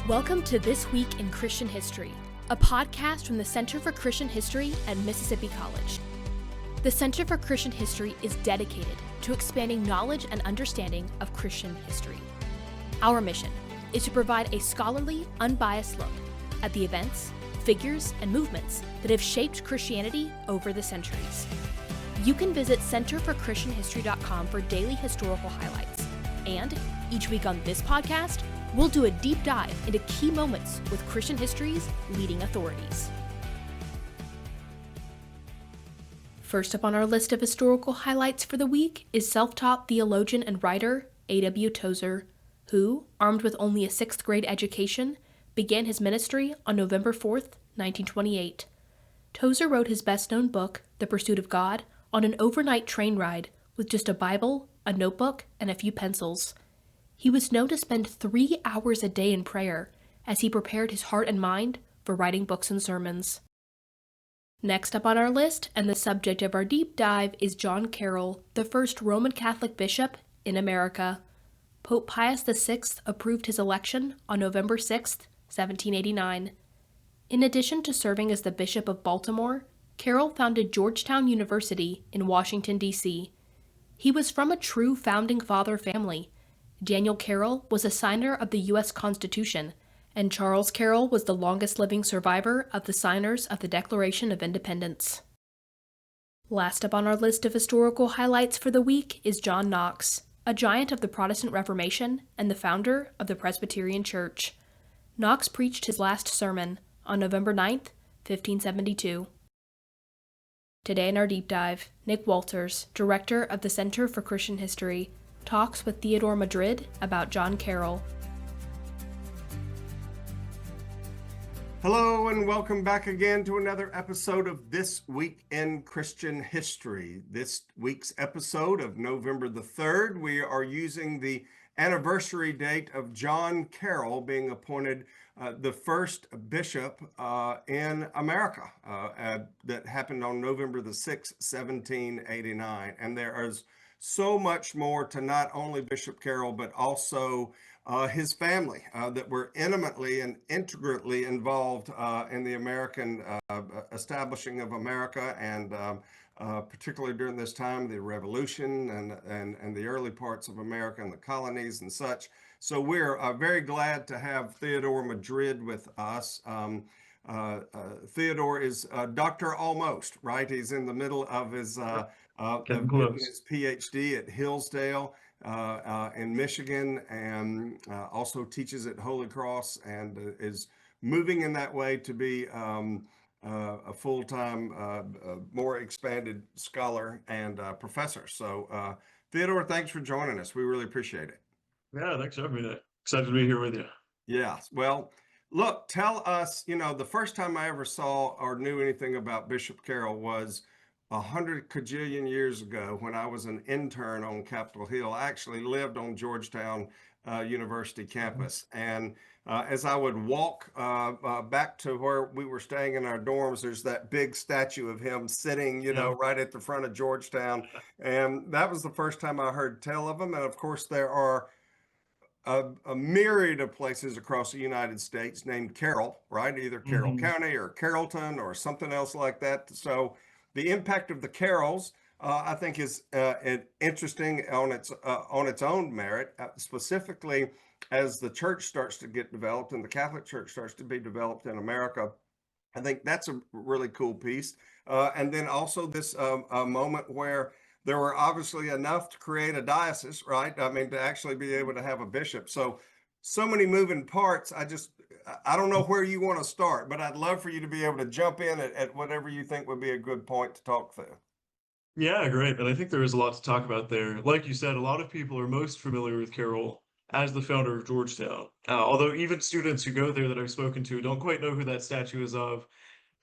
Welcome to This Week in Christian History, a podcast from the Center for Christian History at Mississippi College. The Center for Christian History is dedicated to expanding knowledge and understanding of Christian history. Our mission is to provide a scholarly, unbiased look at the events, figures, and movements that have shaped Christianity over the centuries. You can visit centerforchristianhistory.com for daily historical highlights. And each week on this podcast, we'll do a deep dive into key moments with Christian history's leading authorities. First up on our list of historical highlights for the week is self-taught theologian and writer A.W. Tozer, who, armed with only a 6th grade education, began his ministry on November 4th, 1928. Tozer wrote his best-known book, The Pursuit of God, on an overnight train ride with just a Bible, a notebook, and a few pencils. He was known to spend 3 hours a day in prayer as he prepared his heart and mind for writing books and sermons. Next up on our list, and the subject of our deep dive, is John Carroll, the first Roman Catholic bishop in America. Pope Pius VI approved his election on November 6, 1789. In addition to serving as the Bishop of Baltimore, Carroll founded Georgetown University in Washington, D.C. He was from a true Founding Father family. Daniel Carroll was a signer of the U.S. Constitution, and Charles Carroll was the longest-living survivor of the signers of the Declaration of Independence. Last up on our list of historical highlights for the week is John Knox, a giant of the Protestant Reformation and the founder of the Presbyterian Church. Knox preached his last sermon on November 9, 1572. Today in our deep dive, Nick Walters, director of the Center for Christian History, talks with Theodore Madrid about John Carroll. Hello and welcome back again to another episode of This Week in Christian History. This week's episode of November the 3rd, we are using the anniversary date of John Carroll being appointed the first bishop in America that happened on November the 6th, 1789. And there is so much more to not only Bishop Carroll, but also his family that were intimately and integrally involved in the American establishing of America, and particularly during this time, the Revolution and the early parts of America and the colonies and such. So we're very glad to have Theodore Madrid with us. Theodore is Dr. Almost, right? He's in the middle of his getting his PhD at Hillsdale in Michigan, and also teaches at Holy Cross, and is moving in that way to be a full-time, more expanded scholar and professor. So Theodore, thanks for joining us. We really appreciate it. Yeah, thanks for having me. Excited to be here with you. Yeah, well, look, tell us, the first time I ever saw or knew anything about Bishop Carroll was 100 kajillion years ago when I was an intern on Capitol Hill. I actually lived on Georgetown University campus. And as I would walk back to where we were staying in our dorms, there's that big statue of him sitting, right at the front of Georgetown. And that was the first time I heard tell of him. And of course, there are a myriad of places across the United States named Carroll, right? Either Carroll County or Carrollton or something else like that. So the impact of the Carrolls, I think, is interesting on its own merit, specifically as the church starts to get developed and the Catholic Church starts to be developed in America. I think that's a really cool piece. And then also this a moment where there were obviously enough to create a diocese, right? I mean, to actually be able to have a bishop. So many moving parts. I don't know where you want to start, but I'd love for you to be able to jump in at whatever you think would be a good point to talk through. Yeah, great. And I think there is a lot to talk about there. Like you said, a lot of people are most familiar with Carroll as the founder of Georgetown. Although even students who go there that I've spoken to don't quite know who that statue is of,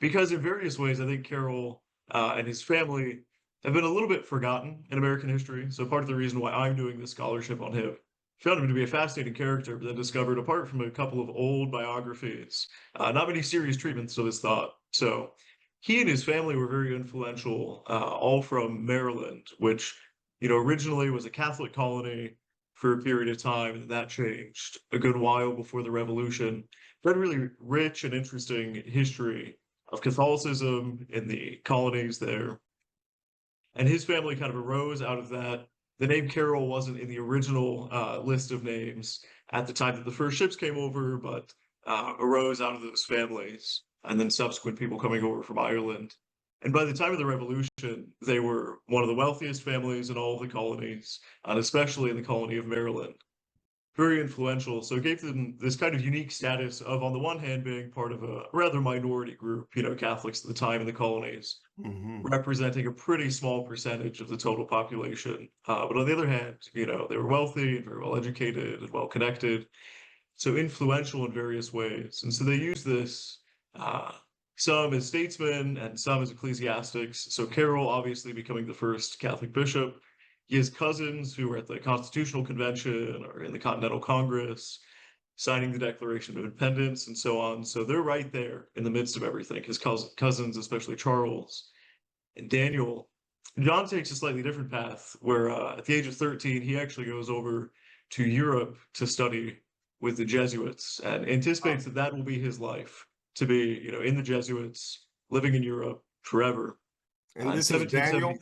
because in various ways, I think Carroll and his family have been a little bit forgotten in American history. So part of the reason why I'm doing this scholarship on him, found him to be a fascinating character, but then discovered, apart from a couple of old biographies, not many serious treatments of his thought. So he and his family were very influential, all from Maryland, which, originally was a Catholic colony, for a period of time, and that changed a good while before the Revolution. But really rich and interesting history of Catholicism in the colonies there. And his family kind of arose out of that. The name Carroll wasn't in the original list of names at the time that the first ships came over, but arose out of those families, and then subsequent people coming over from Ireland. And by the time of the Revolution, they were one of the wealthiest families in all of the colonies, and especially in the colony of Maryland. Very influential. So it gave them this kind of unique status of, on the one hand, being part of a rather minority group, Catholics at the time in the colonies, Hmm. representing a pretty small percentage of the total population. But on the other hand, they were wealthy and very well educated and well connected, so influential in various ways. And so they use this, uh, some as statesmen and some as ecclesiastics. So Carroll obviously becoming the first Catholic bishop. He has cousins who were at the Constitutional Convention or in the Continental Congress, signing the Declaration of Independence and so on. So they're right there in the midst of everything. His cousins, especially Charles and Daniel. John takes a slightly different path, where at the age of 13, he actually goes over to Europe to study with the Jesuits and anticipates that that will be his life, to be, in the Jesuits, living in Europe forever. And In this is 1770, Daniel,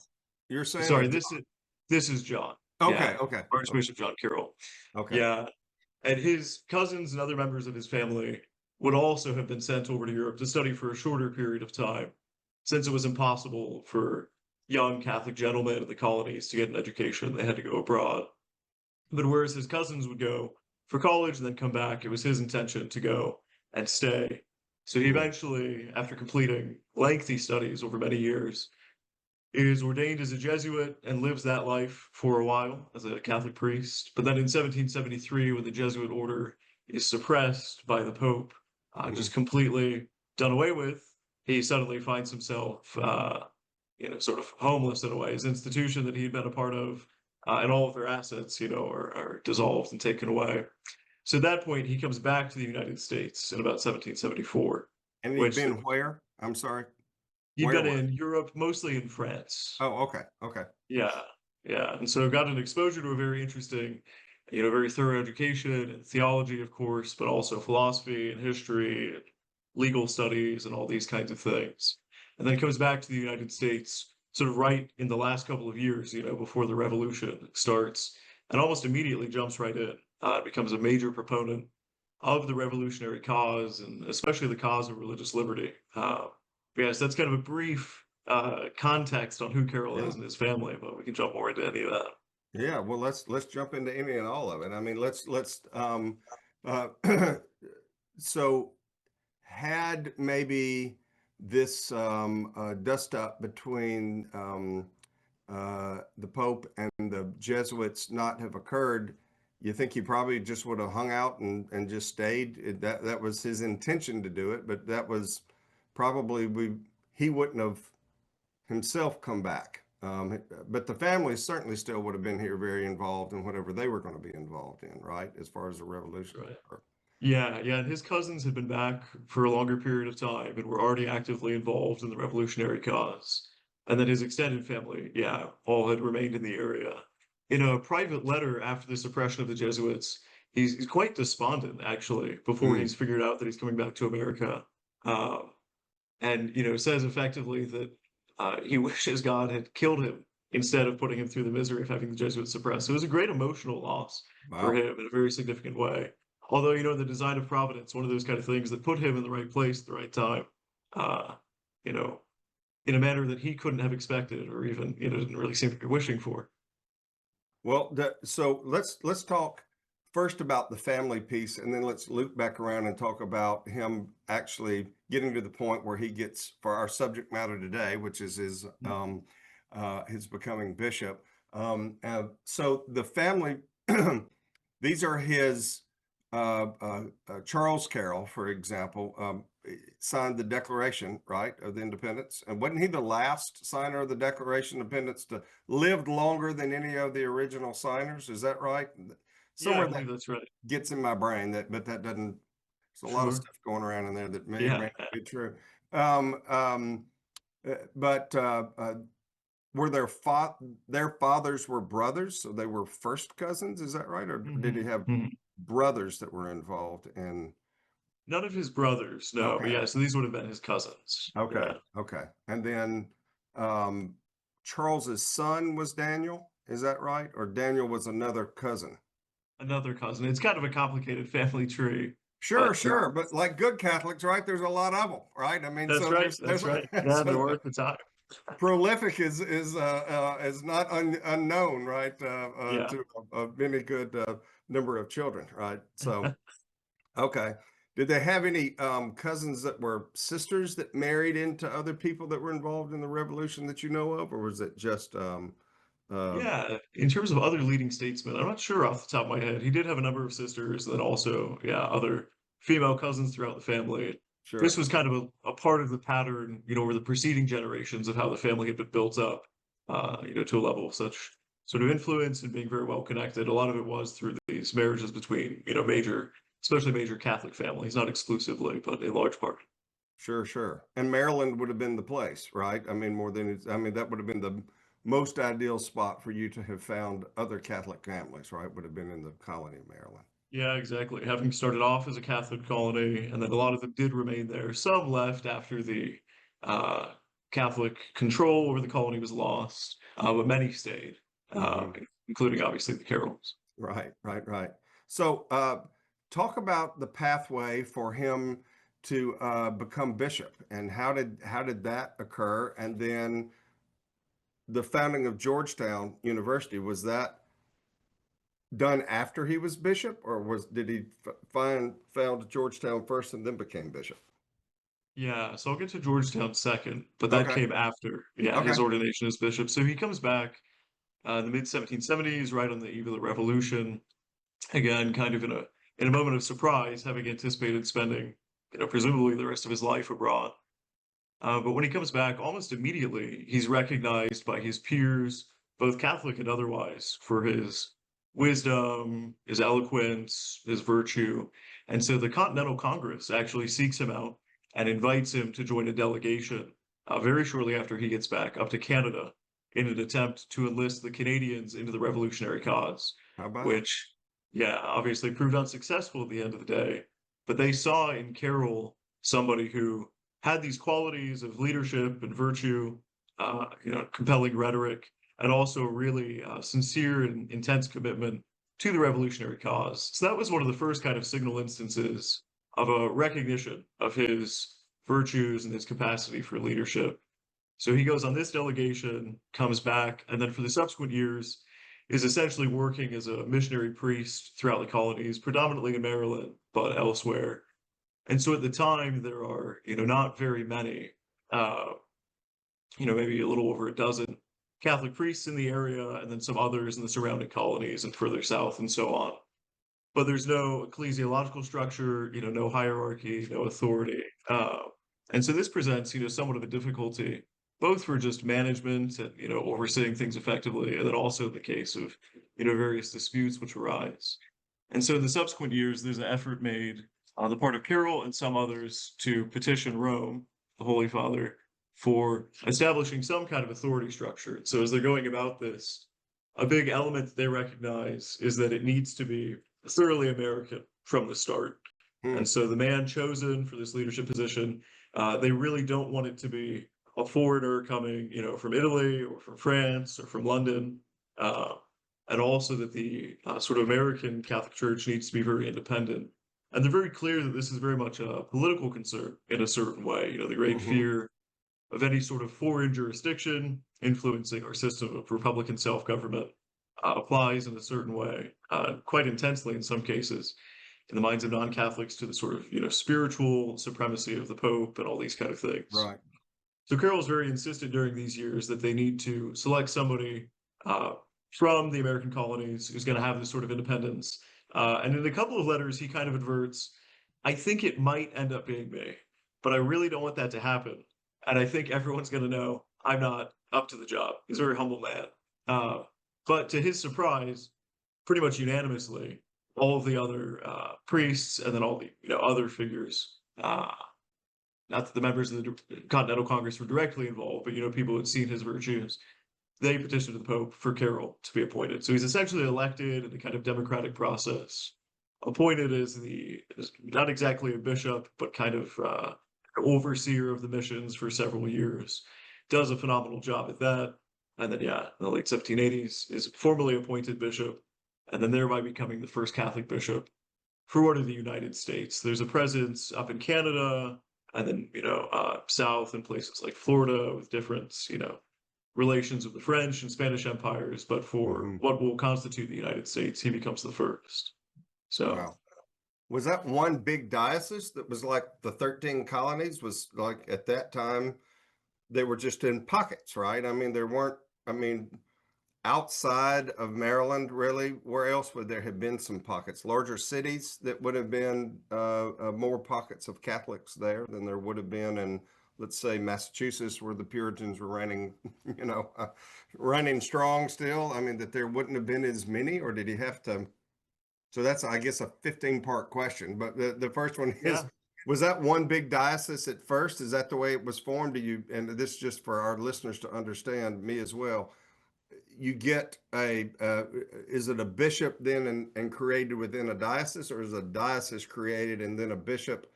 you're saying, or sorry, John? this is John. Okay, Yeah, okay, okay, Archbishop John Carroll. okay. Yeah, and his cousins and other members of his family would also have been sent over to Europe to study for a shorter period of time, since it was impossible for young Catholic gentlemen in the colonies to get an education. They had to go abroad. But whereas his cousins would go for college and then come back, it was his intention to go and stay. So he Hmm. eventually, after completing lengthy studies over many years, is ordained as a Jesuit and lives that life for a while as a Catholic priest. But then in 1773, when the Jesuit order is suppressed by the Pope, Hmm. just completely done away with, he suddenly finds himself, sort of homeless in a way. His institution that he'd been a part of, and all of their assets, are dissolved and taken away. So at that point, he comes back to the United States in about 1774, And he'd which been where? I'm sorry. he'd Where been was? in Europe, mostly in France. Oh, okay, okay. Yeah, yeah. And so got an exposure to a very interesting, very thorough education and theology, of course, but also philosophy and history and legal studies and all these kinds of things. And then comes back to the United States sort of right in the last couple of years, before the revolution starts, and almost immediately jumps right in. Becomes a major proponent of the revolutionary cause, and especially the cause of religious liberty. Yes, that's kind of a brief context on who Carroll Yeah, is and his family, but we can jump more into any of that. yeah. Well, let's jump into any and all of it. I mean, let's uh, so had maybe this dust up between the Pope and the Jesuits not have occurred, you think he probably just would have hung out and just stayed? That was his intention to do it, but that was probably he wouldn't have himself come back. But the family certainly still would have been here very involved in whatever they were going to be involved in, right? As far as the revolution. Right. Yeah, yeah, and his cousins had been back for a longer period of time and were already actively involved in the revolutionary cause. And then his extended family, yeah, all had remained in the area. In a private letter after the suppression of the Jesuits, he's quite despondent, actually, before Mm, he's figured out that he's coming back to America. Um, and, says effectively that he wishes God had killed him instead of putting him through the misery of having the Jesuits suppressed. So it was a great emotional loss for wow. him in a very significant way. Although, the design of Providence, one of those kind of things that put him in the right place at the right time, uh, you know, in a manner that he couldn't have expected or even, didn't really seem to be wishing for. Well, so let's talk first about the family piece, and then let's loop back around and talk about him actually getting to the point where he gets, for our subject matter today, which is his becoming bishop. So the family, these are his Charles Carroll, for example, signed the Declaration, right, of the Independence, and wasn't he the last signer of the Declaration of Independence to lived longer than any of the original signers? Is that right? Yeah, I Somewhere that believe that's right. gets in my brain but that doesn't. There's a lot of Sure. stuff going around in there that may or may Yeah. not be true. Um, um, but were their fathers were brothers, so they were first cousins, is that right? Or did he Mhm, have mhm. brothers that were involved in? None of his brothers, no, but Okay, yeah, so these would have been his cousins. okay, Yeah, okay. And then um, Charles's son was Daniel, is that right? Or Daniel was another cousin? another cousin. It's kind of a complicated family tree, Sure, but sure, but like good Catholics, right? There's a lot of them, right? I mean, that's so right. there's That's right. Yeah, there were so at the time. prolific is not unknown, right? Yeah. To a many good number of children, right? So okay, did they have any cousins that were sisters that married into other people that were involved in the revolution that you know of, or was it just uh, Yeah, in terms of other leading statesmen, I'm not sure off the top of my head. He did have a number of sisters, and then also, yeah, other female cousins throughout the family. This sure, was kind of a part of the pattern, over the preceding generations of how the family had been built up, to a level of such sort of influence and being very well connected. A lot of it was through these marriages between, especially major Catholic families, not exclusively, but in large part. sure, sure? And Maryland would have been the place, right? I mean, more than I mean, that would have been the most ideal spot for you to have found other Catholic families, right? Would have been in the colony of Maryland. Yeah, exactly. Having started off as a Catholic colony, and then a lot of them did remain there. Some left after the uh, Catholic control over the colony was lost, but many stayed, uh, Hmm. including obviously the Carrolls. Right, right, right. So, talk about the pathway for him to become bishop, and how did that occur? And then the founding of Georgetown University, was that done after he was bishop, or did he found Georgetown first and then became bishop? Yeah, so I'll get to Georgetown second, but that Okay, came after, yeah, his okay, ordination as bishop. So he comes back in the mid 1770s, right on the eve of the Revolution. Again, kind of in a moment of surprise, having anticipated spending, presumably the rest of his life abroad. But when he comes back, almost immediately, he's recognized by his peers, both Catholic and otherwise, for his wisdom, his eloquence, his virtue. And so the Continental Congress actually seeks him out and invites him to join a delegation very shortly after he gets back up to Canada in an attempt to enlist the Canadians into the revolutionary cause, how about which, yeah, obviously proved unsuccessful at the end of the day. But they saw in Carroll somebody who had these qualities of leadership and virtue, compelling rhetoric, and also a really sincere and intense commitment to the revolutionary cause. So that was one of the first kind of signal instances of a recognition of his virtues and his capacity for leadership. So he goes on this delegation, comes back, and then for the subsequent years is essentially working as a missionary priest throughout the colonies, predominantly in Maryland, but elsewhere. And so at the time, there are, not very many, uh, maybe a little over a dozen Catholic priests in the area, and then some others in the surrounding colonies and further south and so on. But there's no ecclesiological structure, no hierarchy, no authority. And so this presents, somewhat of a difficulty, both for just management and, overseeing things effectively, and then also in the case of, various disputes which arise. And so in the subsequent years, there's an effort made on the part of Carroll and some others to petition Rome, the Holy Father, for establishing some kind of authority structure. So as they're going about this, a big element that they recognize is that it needs to be thoroughly American from the start. hmm, And so the man chosen for this leadership position, they really don't want it to be a foreigner coming, from Italy or from France or from London. Uh, and also that the sort of American Catholic Church needs to be very independent. And they're very clear that this is very much a political concern in a certain way. The great hmm, fear of any sort of foreign jurisdiction influencing our system of republican self-government applies in a certain way, quite intensely in some cases, in the minds of non-Catholics to the sort of spiritual supremacy of the Pope and all these kind of things. right. So Carroll's very insistent during these years that they need to select somebody uh, from the American colonies who's going to have this sort of independence. And in a couple of letters, he kind of adverts, I think it might end up being me, but I really don't want that to happen. And I think everyone's going to know I'm not up to the job. He's a very humble man. Uh, but to his surprise, pretty much unanimously, all of the other priests and then all the other figures not that the members of the Continental Congress were directly involved, but people had seen his virtues. they petitioned the Pope for Carroll to be appointed. So he's essentially elected in a kind of democratic process, appointed as not exactly a bishop, but kind of overseer of the missions for several years. Does a phenomenal job at that. And then, in the late 1780s, is formally appointed bishop, and then thereby becoming the first Catholic bishop for one of the United States. There's a presence up in Canada, and then, south in places like Florida with different, relations with the French and Spanish empires. But for what will constitute the United States, he becomes the first. So. Wow. Was that one big diocese that was like the 13 colonies? Was like at that time, they were just in pockets, right? I mean, there weren't, outside of Maryland, really, where else would there have been some pockets? Larger cities that would have been more pockets of Catholics there than there would have been in, let's say, Massachusetts, where the Puritans were reigning, running strong still. I mean, that there wouldn't have been as many, or did he have to? So that's, I guess, a 15-part question. But the first one is, was that one big diocese at first? Is that the way it was formed? And this is just for our listeners to understand, me as well. You get is it a bishop then and created within a diocese, or is a diocese created and then a bishop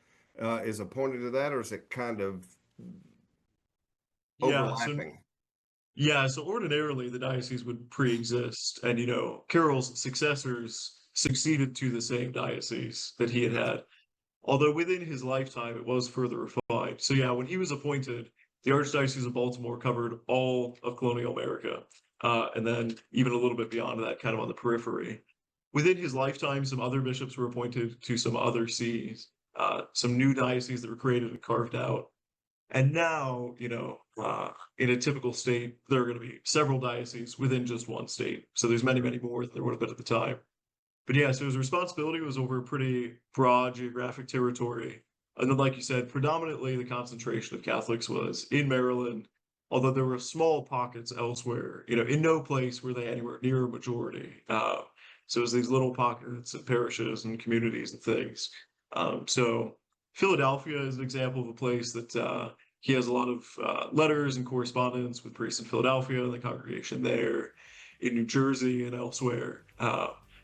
is appointed to that, or is it kind of overlapping? So ordinarily the diocese would pre-exist, and Carroll's successors succeeded to the same diocese that he had. Although within his lifetime it was further refined. So when he was appointed, the Archdiocese of Baltimore covered all of colonial America. And then even a little bit beyond that, kind of on the periphery. Within his lifetime, some other bishops were appointed to some other sees, some new dioceses that were created and carved out. And now, in a typical state, there are going to be several dioceses within just one state. So there's many, many more than there would have been at the time. But so his responsibility was over a pretty broad geographic territory. And then, like you said, predominantly the concentration of Catholics was in Maryland, although there were small pockets elsewhere. In no place were they anywhere near a majority. So it was these little pockets of parishes and communities and things. So Philadelphia is an example of a place that he has a lot of letters and correspondence with priests in Philadelphia and the congregation there, in New Jersey and elsewhere.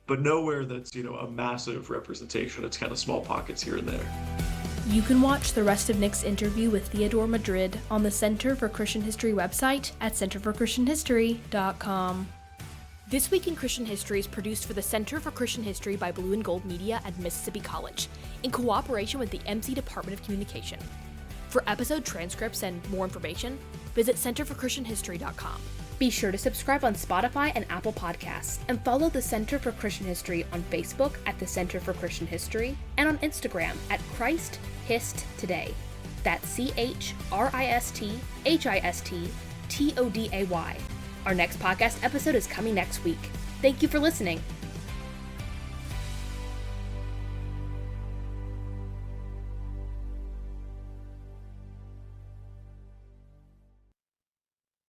But nowhere that's, a massive representation. It's kind of small pockets here and there. You can watch the rest of Nick's interview with Theodore Madrid on the Center for Christian History website at centerforchristianhistory.com. This Week in Christian History is produced for the Center for Christian History by Blue and Gold Media at Mississippi College, in cooperation with the MC Department of Communication. For episode transcripts and more information, visit centerforchristianhistory.com. Be sure to subscribe on Spotify and Apple Podcasts, and follow the Center for Christian History on Facebook at the Center for Christian History, and on Instagram at Christ Hist Today. That's ChristHistToday. Our next podcast episode is coming next week. Thank you for listening.